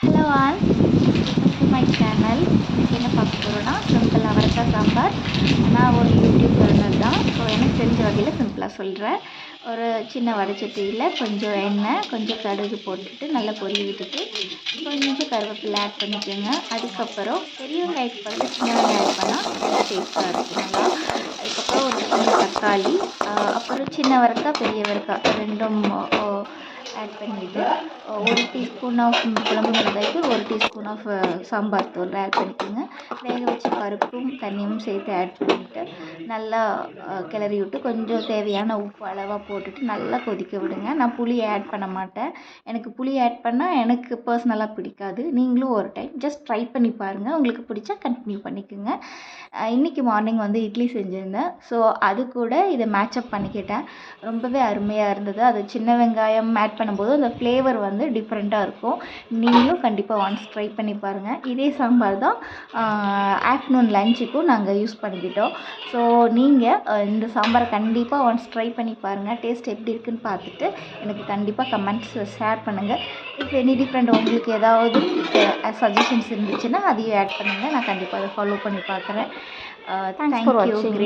Hello all, welcome to my channel. இன்றைக்கி என்ன பார்க்க போகிறோன்னா சிம்பிள் அவரைக்காய் சாம்பார். நான் ஒரு யூடியூப் சேனல் தான், ஸோ எனக்கு தெரிஞ்ச வகையில் சிம்பிளாக சொல்கிறேன். ஒரு சின்ன வடைச்சட்டியில் கொஞ்சம் எண்ணெய், கொஞ்சம் கடுகு போட்டுட்டு நல்லா பொரிய விட்டுட்டு கொஞ்சம் கருவேப்பிலை ஆட் பண்ணிக்கோங்க. அதுக்கப்புறம் பெரிய வெங்காயத்துக்கு பதில் சின்ன வெங்காயம் ஆட் பண்ணால் நல்லா டேஸ்ட்டாக இருக்கும் நல்லா. அதுக்கப்புறம் ஒரு சின்ன தக்காளி, அப்புறம் சின்ன வரைக்காய் பெரிய வரைக்காய் ரெண்டும் ஆட் பண்ணிவிட்டு 1 டீஸ்பூன் ஆஃப் குழம்பு மிளகாய்க்கு 1 டீஸ்பூன் ஆஃப் சாம்பார் தூள் ஆட் பண்ணிக்கோங்க. வேக வச்ச பருப்பும் தண்ணியும் சேர்த்து ஆட் பண்ணிவிட்டு நல்லா கிளறி விட்டு கொஞ்சம் தேவையான உப்பு அளவாக போட்டுட்டு நல்லா கொதிக்க விடுங்க. நான் புளி ஆட் பண்ண மாட்டேன். எனக்கு புளி ஆட் பண்ணால் எனக்கு பர்சனலாக பிடிக்காது. நீங்களும் ஒரு டைம் ஜஸ்ட் ட்ரை பண்ணி பாருங்கள். உங்களுக்கு பிடிச்சா கண்டினியூ பண்ணிக்கோங்க. இன்றைக்கி மார்னிங் வந்து இட்லி செஞ்சுருந்தேன், ஸோ அது கூட இதை மேட்சப் பண்ணிக்கிட்டேன். ரொம்பவே அருமையாக இருந்தது. அது சின்ன வெங்காயம் ஆட் பண்ணும்போது அந்த ஃப்ளேவர் வந்து டிஃப்ரெண்ட்டாக இருக்கும். நீங்களும் கண்டிப்பாக ஒன்ஸ் ட்ரை பண்ணி பாருங்கள். இதே சாம்பார் தான் ஆஃப்டர்நூன் லஞ்சுக்கும் நாங்கள் யூஸ் பண்ணிக்கிட்டோம். ஸோ நீங்கள் இந்த சாம்பாரை கண்டிப்பாக ஒன்ஸ் ட்ரை பண்ணி பாருங்கள். டேஸ்ட் எப்படி இருக்குதுன்னு பார்த்துட்டு எனக்கு கண்டிப்பாக கமெண்ட்ஸில் ஷேர் பண்ணுங்கள். இஃப் எனி டிஃப்ரெண்ட் உங்களுக்கு ஏதாவது சஜஷன்ஸ் இருந்துச்சுன்னா அதையும் ஆட் பண்ணுங்கள். நான் கண்டிப்பாக அதை ஃபாலோ பண்ணி பார்க்குறேன். தேங்க்ஸ் ஃபார் வாட்சிங். கிரேட்.